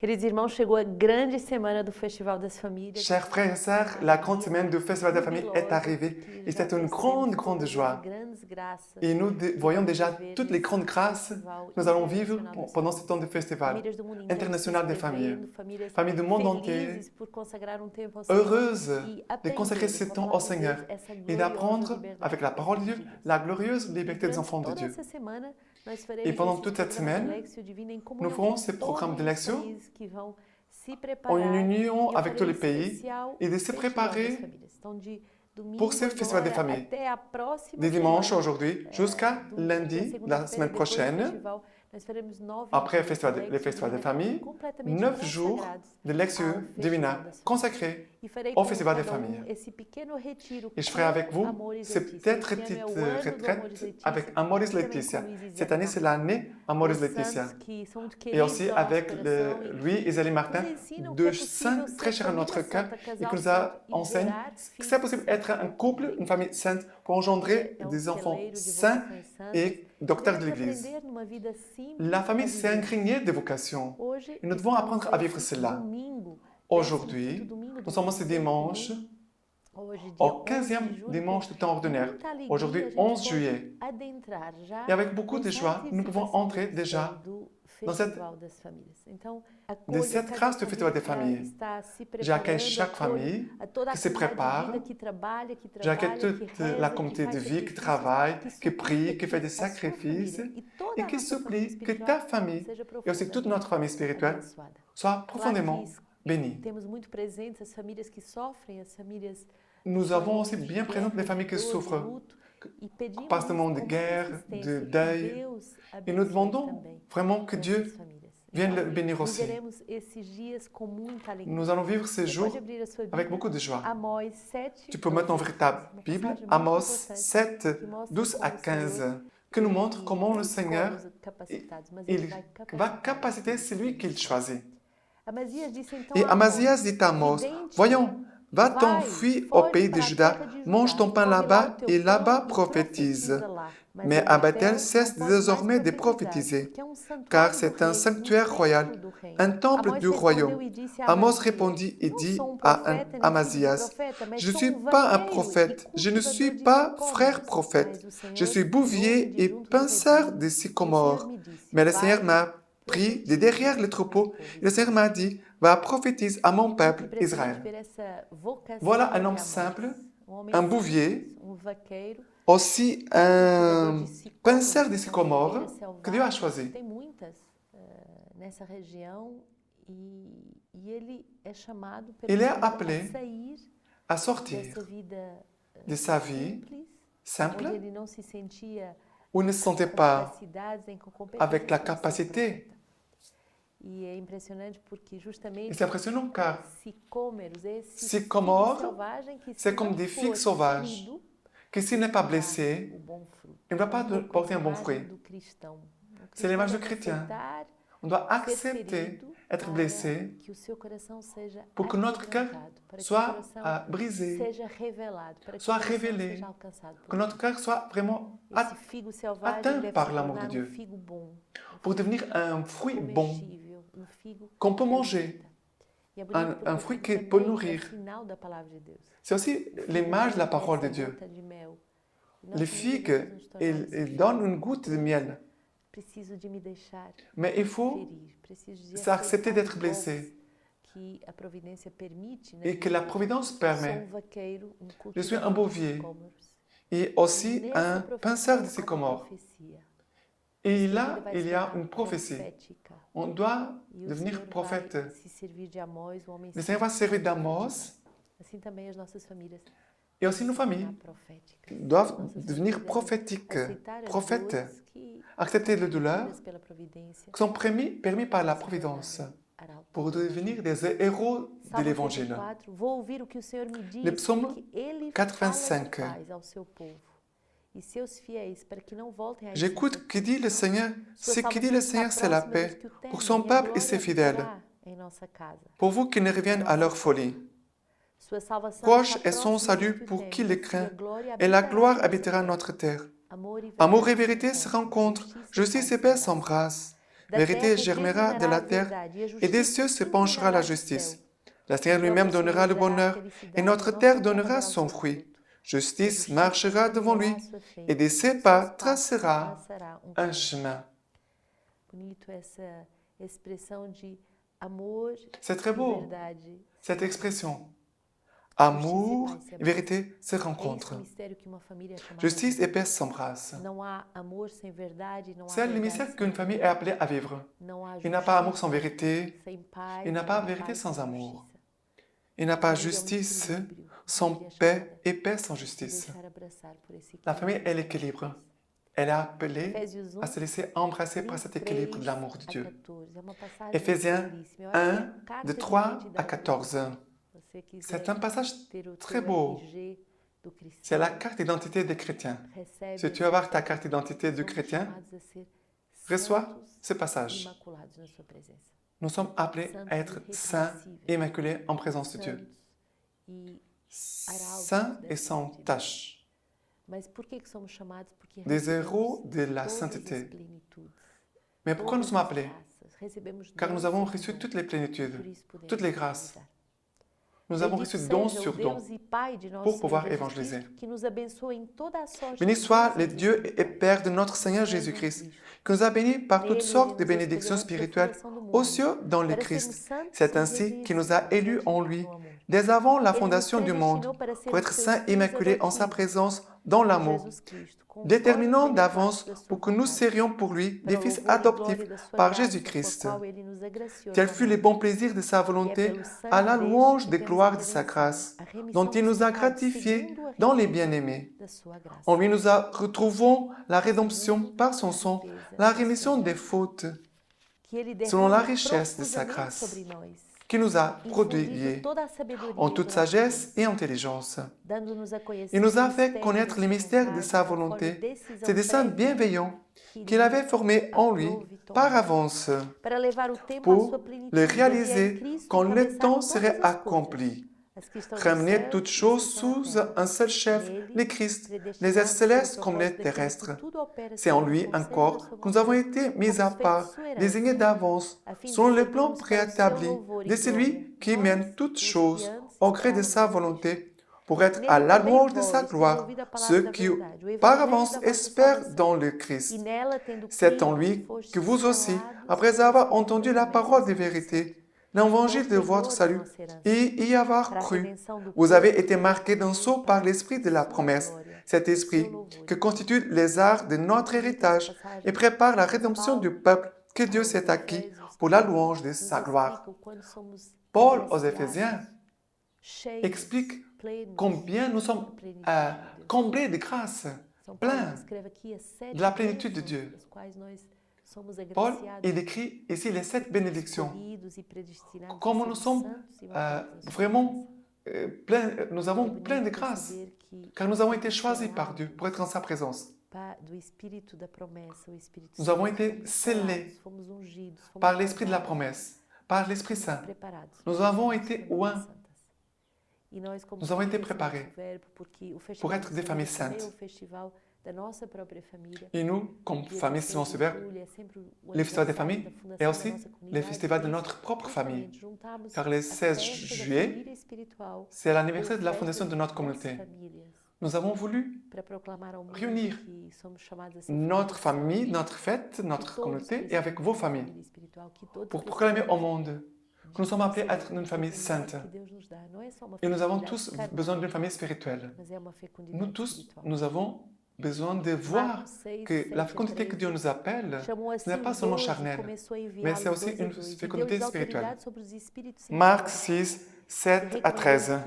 Queridos irmãos, chegou a grande semana do Festival das Famílias. Chers frères et sœurs, la grande semaine du Festival de la Famille est arrivée et c'est une grande joie. Et nous voyons déjà toutes les grandes grâces que nous allons vivre pendant ce temps de festival international des familles. Familles du monde entier, heureuses de consacrer ce temps au Seigneur et d'apprendre avec la parole de Dieu la glorieuse liberté des enfants de Dieu. Et pendant toute cette semaine, nous ferons ce programme de lecture en union avec tous les pays et de se préparer pour ce festival des familles. De dimanche aujourd'hui jusqu'à lundi, la semaine prochaine, après le festival des familles, 9 jours de lecture divine consacrés au festival des familles. Et je ferai avec vous cette petite retraite avec Amoris Laetitia. Cette année, c'est l'année Amoris Laetitia. Et aussi avec Louis et Zélie Martin, deux saints très chers à notre cœur et qui nous enseignent que c'est possible d'être un couple, une famille sainte pour engendrer des enfants saints et docteurs de l'Église. La famille, c'est un grenier de vocation. Et nous devons apprendre à vivre cela. Aujourd'hui, nous sommes ce dimanche, au 15e dimanche du temps ordinaire. Aujourd'hui, 11 juillet. Et avec beaucoup de joie, nous pouvons entrer déjà dans cette grâce du Festival des familles. J'accueille chaque famille qui se prépare. J'accueille toute la communauté de vie qui travaille, qui prie, qui fait des sacrifices et qui supplie que ta famille et aussi toute notre famille spirituelle soit profondément bénie. Nous avons aussi bien présentes les familles qui souffrent par ce moment de guerre, de deuil. Et nous demandons vraiment que Dieu vienne le bénir aussi. Nous allons vivre ces jours avec beaucoup de joie. Tu peux maintenant ouvrir ta Bible, Amos 7, 12 à 15, qui nous montre comment le Seigneur il va capaciter celui qu'il choisit. Et Amazias dit à Amos, « Voyons, va-t'en, fuis au pays de Juda, mange ton pain là-bas et là-bas prophétise. Mais à Bethel, cesse désormais de prophétiser, car c'est un sanctuaire royal, un temple du royaume. » Amos répondit et dit à Amazias, « Je ne suis pas un prophète, je ne suis pas frère prophète, je suis bouvier et pinceur de sycomore. Mais le Seigneur m'a pris de derrière le troupeau, et le Seigneur m'a dit, va prophétiser à mon peuple Israël. » Voilà un homme simple, un bouvier, aussi un pinceur de sycomore que Dieu a choisi. Il est appelé à sortir de sa vie simple, où il ne se sentait pas avec la capacité. Et c'est impressionnant car sycomore, c'est comme des figues sauvages, que s'il n'est pas blessé, il ne va pas porter un bon fruit. C'est l'image du chrétien. On doit accepter être blessé pour que notre cœur soit brisé, soit révélé, que notre cœur soit vraiment atteint par l'amour de Dieu, pour devenir un fruit bon, qu'on peut manger, un fruit qui peut nourrir. C'est aussi l'image de la parole de Dieu. Les figues, elles donnent une goutte de miel. Mais il faut accepter d'être blessé et que la providence permet. Je suis un bouvier et aussi un pinceur de sycomore. Et là, il y a une prophétie. On doit devenir prophète. Le Seigneur va servir d'Amos. Et aussi nos familles doivent devenir prophétiques, prophètes, accepter les douleurs qui sont permis par la providence pour devenir des héros de l'Évangile. Le psaume 85. J'écoute ce que dit le Seigneur. Ce que dit le Seigneur, c'est la paix pour son peuple et ses fidèles, pour vous qui ne reviennent à leur folie. Proche est son salut pour qui le craint, et la gloire habitera notre terre. Amour et vérité se rencontrent, justice et paix s'embrassent. Vérité germera de la terre et des cieux se penchera la justice. Le Seigneur lui-même donnera le bonheur et notre terre donnera son fruit. Justice marchera devant lui et de ses pas tracera un chemin. C'est très beau, cette expression. Amour et vérité se rencontrent. Justice et paix s'embrassent. C'est le mystère qu'une famille est appelée à vivre. Il n'y a pas amour sans vérité. Il n'y a pas vérité sans amour. Il n'y a pas justice sans paix et paix sans justice. La famille est l'équilibre. Elle est appelée à se laisser embrasser par cet équilibre de l'amour de Dieu. Éphésiens 1, de 3 à 14. C'est un passage très beau. C'est la carte d'identité des chrétiens. Si tu veux avoir ta carte d'identité de chrétien, reçois ce passage. Nous sommes appelés à être saints, immaculés en présence de Dieu. Saints et sans tache. Des héros de la sainteté. Mais pourquoi nous sommes appelés? Car nous avons reçu toutes les plénitudes, toutes les grâces. Nous avons reçu don sur don pour pouvoir évangéliser. Béni soit le Dieu et Père de notre Seigneur Jésus-Christ, qui nous a bénis par toutes sortes de bénédictions spirituelles aux cieux dans le Christ. C'est ainsi qu'il nous a élus en lui, dès avant la fondation du monde, pour être saints immaculés en sa présence dans l'amour, déterminant d'avance pour que nous serions pour lui des fils adoptifs par Jésus-Christ. Tel fut le bon plaisir de sa volonté à la louange des gloires de sa grâce, dont il nous a gratifiés dans les bien-aimés. En lui nous retrouvons la rédemption par son sang, la rémission des fautes, selon la richesse de sa grâce, qui nous a prodigués en toute sagesse et intelligence. Il nous a fait connaître les mystères de sa volonté, ses desseins bienveillants qu'il avait formés en lui par avance pour les réaliser quand le temps serait accompli. Ramener toutes choses sous un seul chef, le Christ, les êtres célestes comme les terrestres. C'est en lui encore que nous avons été mis à part, désignés d'avance, selon le plan préétabli de celui qui mène toutes choses au gré de sa volonté, pour être à la louange de sa gloire, ceux qui par avance espèrent dans le Christ. C'est en lui que vous aussi, après avoir entendu la parole de vérité, l'évangile de votre salut, et y avoir cru, vous avez été marqués d'un sceau par l'esprit de la promesse, cet esprit que constitue les arts de notre héritage et prépare la rédemption du peuple que Dieu s'est acquis pour la louange de sa gloire. Paul aux Éphésiens explique combien nous sommes comblés de grâce, pleins de la plénitude de Dieu. Paul, il écrit ici les 7 bénédictions. Comment nous sommes vraiment pleins, nous avons plein de grâce, car nous avons été choisis par Dieu pour être en sa présence. Nous avons été scellés par l'Esprit de la promesse, par l'Esprit Saint. Nous avons été oints. Nous avons été préparés pour être des familles saintes. Et nous, comme famille Simon Sévère, le festival des familles est aussi le festival de notre propre famille. Car le 16 juillet, c'est l'anniversaire de la fondation de notre communauté. Nous avons voulu réunir notre famille, notre fête, notre communauté et avec vos familles pour proclamer au monde que nous sommes appelés à être une famille sainte. Et nous avons tous besoin d'une famille spirituelle. Nous tous, nous avons besoin de voir que la fécondité que Dieu nous appelle, ce n'est pas seulement charnelle, mais c'est aussi une fécondité spirituelle. Marc 6, 7 à 13.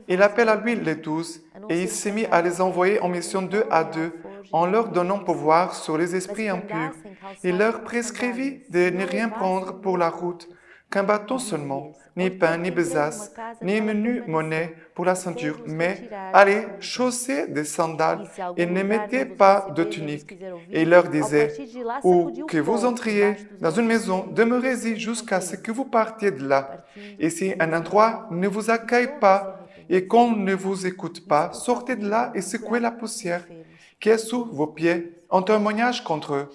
Il appelle à lui les 12 et il s'est mis à les envoyer en mission 2 à 2 en leur donnant pouvoir sur les esprits impurs. Il leur prescrivit de ne rien prendre pour la route, qu'un bâton seulement, ni pain, ni besace, ni menu monnaie pour la ceinture, mais allez chausser des sandales et ne mettez pas de tunique. Et il leur disait, où que vous entriez dans une maison, demeurez-y jusqu'à ce que vous partiez de là. Et si un endroit ne vous accueille pas, et qu'on ne vous écoute pas, sortez de là et secouez la poussière qui est sous vos pieds en témoignage contre eux.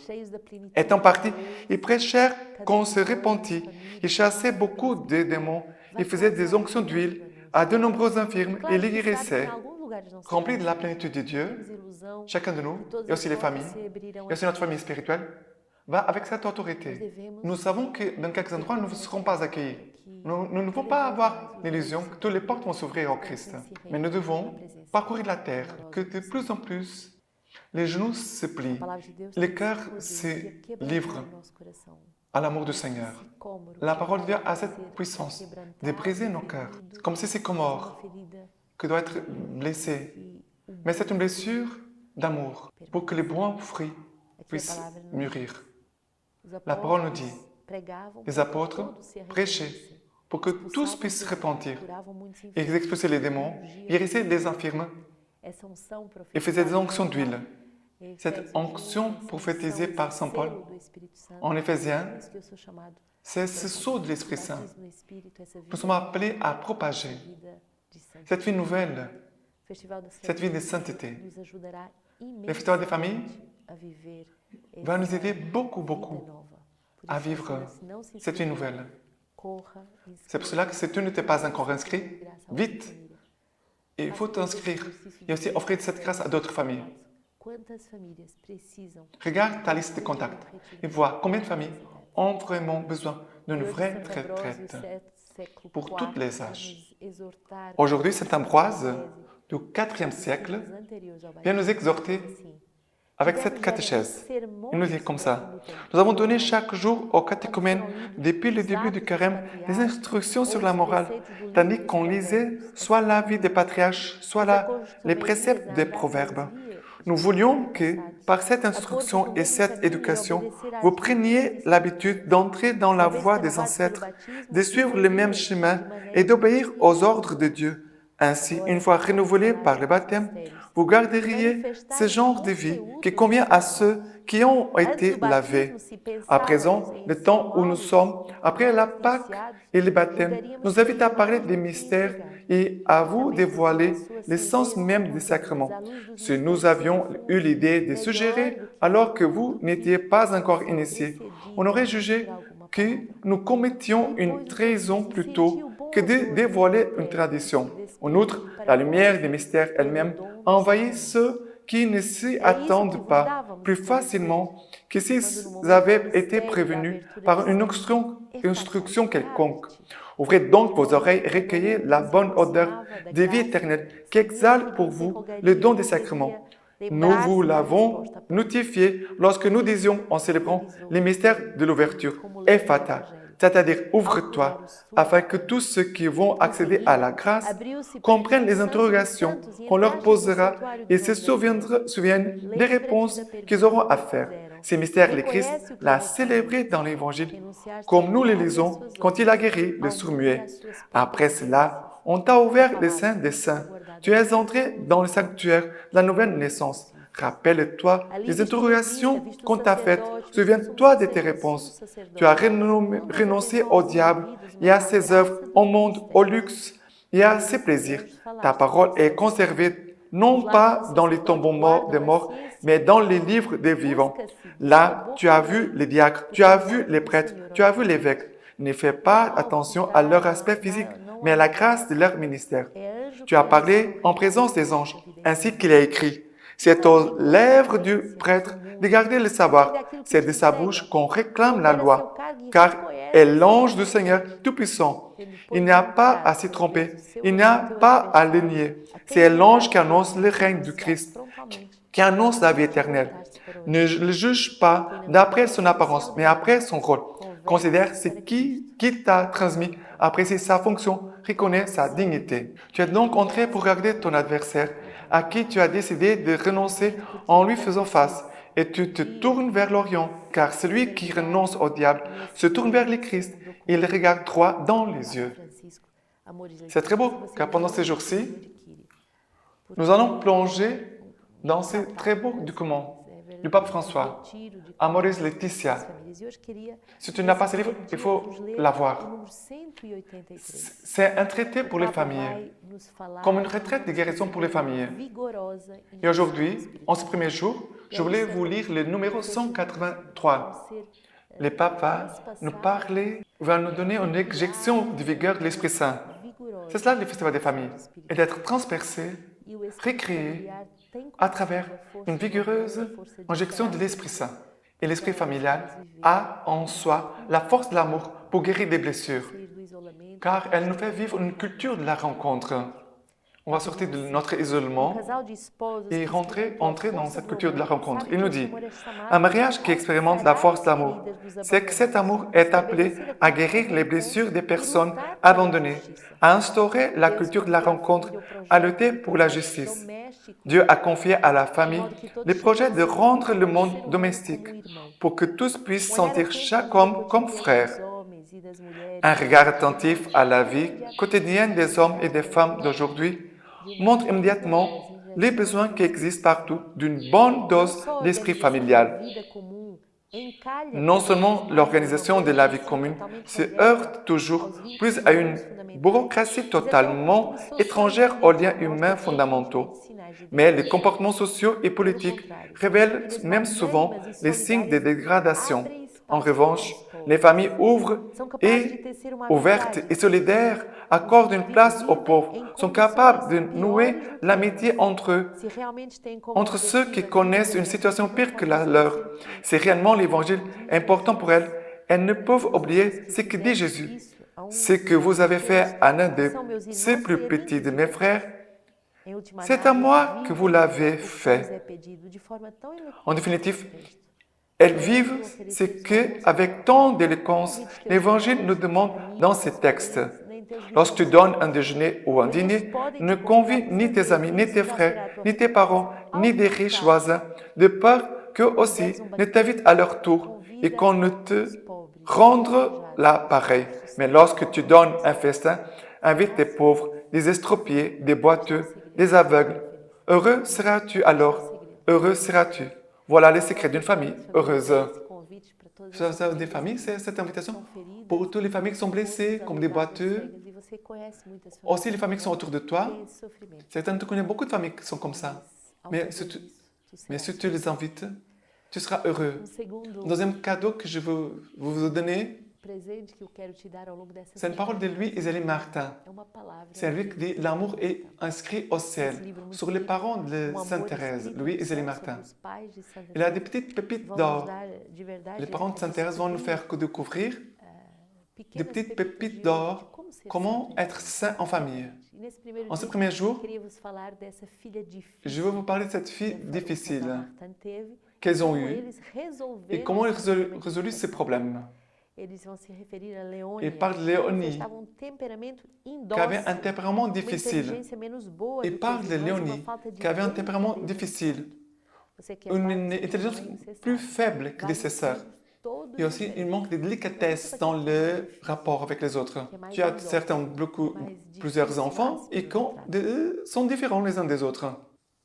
Étant partis, ils prêchèrent qu'on se repentit. Ils chassaient beaucoup de démons. Ils faisaient des onctions d'huile à de nombreux infirmes et les guérissaient. Remplis de la plénitude de Dieu, chacun de nous, et aussi les familles, et aussi notre famille spirituelle, va avec cette autorité. Nous savons que dans quelques endroits, nous ne serons pas accueillis. Nous ne devons pas avoir l'illusion que toutes les portes vont s'ouvrir au Christ. Mais nous devons parcourir la terre, que de plus en plus, les genoux se plient, les cœurs se livrent à l'amour du Seigneur. La parole vient à cette puissance de briser nos cœurs, comme si c'est comme or, qui doit être blessé. Mais c'est une blessure d'amour, pour que les bons fruits puissent mûrir. La parole nous dit, les apôtres prêchaient pour que tous puissent se repentir. Ils expulsaient les démons, guérissaient les infirmes et faisaient des onctions d'huile. Cette onction prophétisée par Saint Paul en Éphésiens, c'est ce sceau de l'Esprit Saint. Nous sommes appelés à propager cette vie nouvelle, cette vie de sainteté. Le Festival des familles va nous aider beaucoup à vivre cette vie nouvelle. C'est pour cela que si tu n'étais pas encore inscrit, vite, il faut t'inscrire et aussi offrir cette grâce à d'autres familles. Regarde ta liste de contacts et vois combien de familles ont vraiment besoin d'une vraie retraite pour tous les âges. Aujourd'hui, Saint Ambroise du IVe siècle vient nous exhorter avec cette catéchèse. Il nous dit comme ça, nous avons donné chaque jour aux catéchumènes, depuis le début du carême, des instructions sur la morale, tandis qu'on lisait soit la vie des patriarches, soit les préceptes des proverbes. Nous voulions que, par cette instruction et cette éducation, vous preniez l'habitude d'entrer dans la voie des ancêtres, de suivre le même chemin et d'obéir aux ordres de Dieu. Ainsi, une fois renouvelés par le baptême, vous garderiez ce genre de vie qui convient à ceux qui ont été lavés. À présent, le temps où nous sommes, après la Pâque et le baptême, nous invite à parler des mystères et à vous dévoiler l'essence même des sacrements. Si nous avions eu l'idée de suggérer alors que vous n'étiez pas encore initiés, on aurait jugé que nous commettions une trahison plutôt que de dévoiler une tradition. En outre, la lumière des mystères elle-même a envahi ceux qui ne s'y attendent pas plus facilement que s'ils avaient été prévenus par une instruction quelconque. Ouvrez donc vos oreilles et recueillez la bonne odeur de vie éternelle qui exhale pour vous le don des sacrements. Nous vous l'avons notifié lorsque nous disions en célébrant les mystères de l'ouverture, Ephata, c'est-à-dire ouvre-toi, afin que tous ceux qui vont accéder à la grâce comprennent les interrogations qu'on leur posera et se souviennent des réponses qu'ils auront à faire. Ces mystères, le Christ l'a célébré dans l'Évangile, comme nous les lisons quand il a guéri le sourd-muet. Après cela, on t'a ouvert les saints des saints. Tu es entré dans le sanctuaire de la nouvelle naissance. Rappelle-toi les interrogations qu'on t'a faites. Souviens-toi de tes réponses. Tu as renoncé au diable et à ses œuvres, au monde, au luxe et à ses plaisirs. Ta parole est conservée non pas dans les tombeaux des morts, mais dans les livres des vivants. Là, tu as vu les diacres, tu as vu les prêtres, tu as vu l'évêque. Ne fais pas attention à leur aspect physique, mais à la grâce de leur ministère. Tu as parlé en présence des anges, ainsi qu'il est écrit. C'est aux lèvres du prêtre de garder le savoir. C'est de sa bouche qu'on réclame la loi, car est l'ange du Seigneur Tout-Puissant. Il n'y a pas à s'y tromper, il n'y a pas à le nier. C'est l'ange qui annonce le règne du Christ, qui annonce la vie éternelle. Ne le juge pas d'après son apparence, mais après son rôle. Considère ce qui t'a transmis, apprécie sa fonction, reconnais sa dignité. Tu es donc entré pour regarder ton adversaire, à qui tu as décidé de renoncer en lui faisant face, et tu te tournes vers l'Orient, car celui qui renonce au diable se tourne vers le Christ, et il regarde droit dans les yeux. C'est très beau, car pendant ces jours-ci, nous allons plonger dans ces très beaux documents. du pape François, Amoris Laetitia. Si tu n'as pas ce livre, il faut l'avoir. C'est un traité pour les familles, comme une retraite de guérison pour les familles. Et aujourd'hui, en ce premier jour, je voulais vous lire le numéro 183. Le pape va nous parler, va nous donner une injection de vigueur de l'Esprit Saint. C'est cela le festival des familles, et d'être transpercé, recréé à travers une vigoureuse injection de l'Esprit Saint. Et l'esprit familial a en soi la force de l'amour pour guérir des blessures, car elle nous fait vivre une culture de la rencontre. On va sortir de notre isolement et entrer dans cette culture de la rencontre. Il nous dit, un mariage qui expérimente la force de l'amour, c'est que cet amour est appelé à guérir les blessures des personnes abandonnées, à instaurer la culture de la rencontre, à lutter pour la justice. Dieu a confié à la famille le projet de rendre le monde domestique pour que tous puissent sentir chaque homme comme frère. Un regard attentif à la vie quotidienne des hommes et des femmes d'aujourd'hui montre immédiatement les besoins qui existent partout d'une bonne dose d'esprit familial. Non seulement l'organisation de la vie commune se heurte toujours plus à une bureaucratie totalement étrangère aux liens humains fondamentaux, mais les comportements sociaux et politiques révèlent même souvent les signes de dégradation. En revanche, les familles ouvertes et solidaires accordent une place aux pauvres, sont capables de nouer l'amitié entre eux, entre ceux qui connaissent une situation pire que la leur. C'est réellement l'évangile important pour elles. Elles ne peuvent oublier ce que dit Jésus. Ce que vous avez fait à l'un de ces plus petits de mes frères, c'est à moi que vous l'avez fait. En définitive, elles vivent ce que, avec tant d'éloquence, l'Évangile nous demande dans ces textes. Lorsque tu donnes un déjeuner ou un dîner, ne convie ni tes amis, ni tes frères, ni tes parents, ni des riches voisins, de peur qu'eux aussi ne t'invitent à leur tour et qu'on ne te rende l'appareil. Mais lorsque tu donnes un festin, invite des pauvres, des estropiés, des boiteux, des aveugles. Heureux seras-tu alors, heureux seras-tu. Voilà les secrets d'une famille heureuse. Des familles, c'est cette invitation pour toutes les familles qui sont blessées, comme des boiteux. Aussi les familles qui sont autour de toi. Certaines, tu connais beaucoup de familles qui sont comme ça. Mais si tu les invites, tu seras heureux. Un deuxième cadeau que je veux vous donner, c'est une parole de Louis Isélie Martin. C'est lui qui dit « L'amour est inscrit au ciel » sur les parents de Sainte Thérèse, Louis Isélie Martin. Il a des petites pépites d'or. Les parents de Sainte Thérèse vont nous faire découvrir des petites pépites d'or, comment être saint en famille. En ce premier jour, je veux vous parler de cette fille difficile qu'elles ont eue et comment elles ont résolu ces problèmes. Il parle de Léonie, qui avait un tempérament difficile. Il parle de Léonie, qui avait un tempérament difficile, une intelligence plus faible que de ses sœurs. Il y a aussi un manque de délicatesse dans le rapport avec les autres. Tu as certains plusieurs enfants et qui sont différents les uns des autres.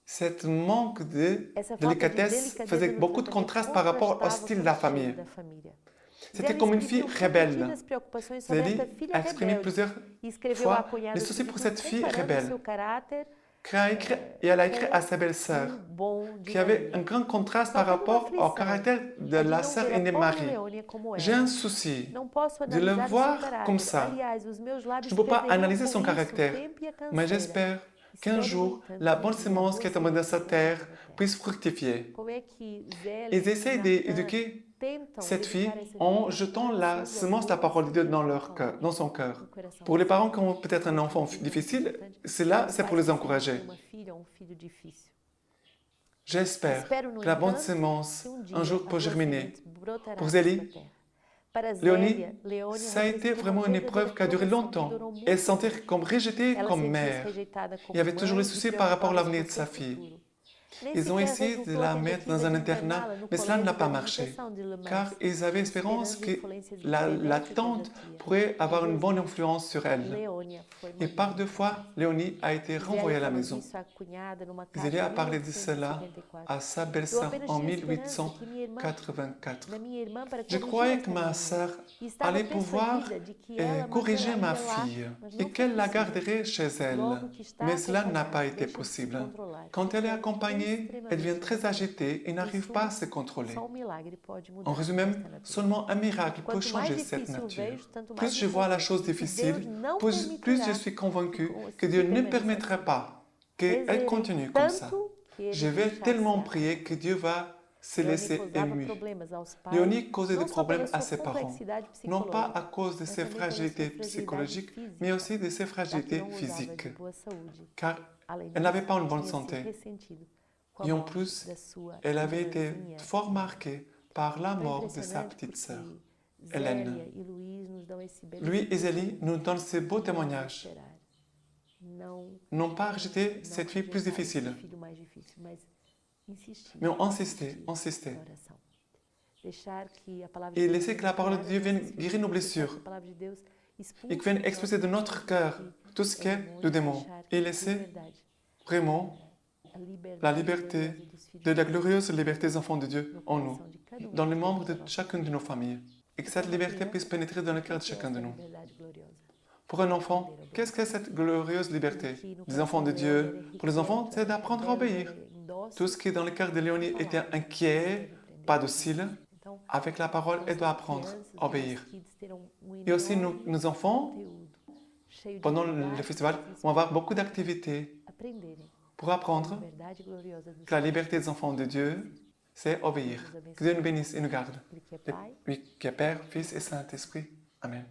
Cet manque de délicatesse faisait beaucoup de contraste par rapport au style de la famille. C'était comme une fille rebelle. Zélie a exprimé plusieurs fois les soucis pour cette fille rebelle. Et elle a écrit à sa belle-sœur, qui avait un grand contraste par rapport au caractère de la sœur aînée Marie. J'ai un souci de le voir comme ça. Je ne peux pas analyser son caractère, mais j'espère qu'un jour, la bonne semence qui est tombée dans sa terre puisse fructifier. Ils essayent d'éduquer cette fille en jetant la semence de la parole de Dieu dans son cœur. Pour les parents qui ont peut-être un enfant difficile, c'est pour les encourager. J'espère que la bonne semence, un jour, peut germiner. Pour Zélie, Léonie, ça a été vraiment une épreuve qui a duré longtemps. Elle se sentait comme rejetée comme mère. Il y avait toujours les soucis par rapport à l'avenir de sa fille. Ils ont essayé de la mettre dans un internat, mais cela n'a pas marché, car ils avaient espérance que la tante pourrait avoir une bonne influence sur elle. Et par 2 fois, Léonie a été renvoyée à la maison. Zélie a parlé de cela à sa belle-sœur en 1884. Je croyais que ma sœur allait pouvoir corriger ma fille et qu'elle la garderait chez elle. Mais cela n'a pas été possible. Quand elle est accompagnée, elle devient très agitée et n'arrive pas à se contrôler. En résumé, seulement un miracle peut changer cette nature. Plus je vois la chose difficile, plus je suis convaincu que Dieu ne permettra pas qu'elle continue comme ça. Je vais tellement prier que Dieu va se laisser ému. Léonie causait des problèmes à ses parents, non pas à cause de ses fragilités psychologiques, mais aussi de ses fragilités physiques, car elle n'avait pas une bonne santé. Et en plus, elle avait été fort marquée par la mort de sa petite sœur, Hélène. Lui et Zélie nous donnent ces beaux témoignages. N'ont pas rejeté cette fille plus difficile, mais ont insisté. Et laisser que la parole de Dieu vienne guérir nos blessures et que vienne expulser de notre cœur tout ce qu'est le démon. Et laisser vraiment la liberté, de la glorieuse liberté des enfants de Dieu en nous, dans les membres de chacune de nos familles. Et que cette liberté puisse pénétrer dans le cœur de chacun de nous. Pour un enfant, qu'est-ce que cette glorieuse liberté des enfants de Dieu? Pour les enfants, c'est d'apprendre à obéir. Tout ce qui, dans le cœur de Léonie, était inquiet, pas docile, avec la parole, elle doit apprendre à obéir. Et aussi, nos enfants, pendant le festival, vont avoir beaucoup d'activités pour apprendre que la liberté des enfants de Dieu, c'est obéir. Que Dieu nous bénisse et nous garde. Lui qui est Père, Fils et Saint-Esprit. Amen.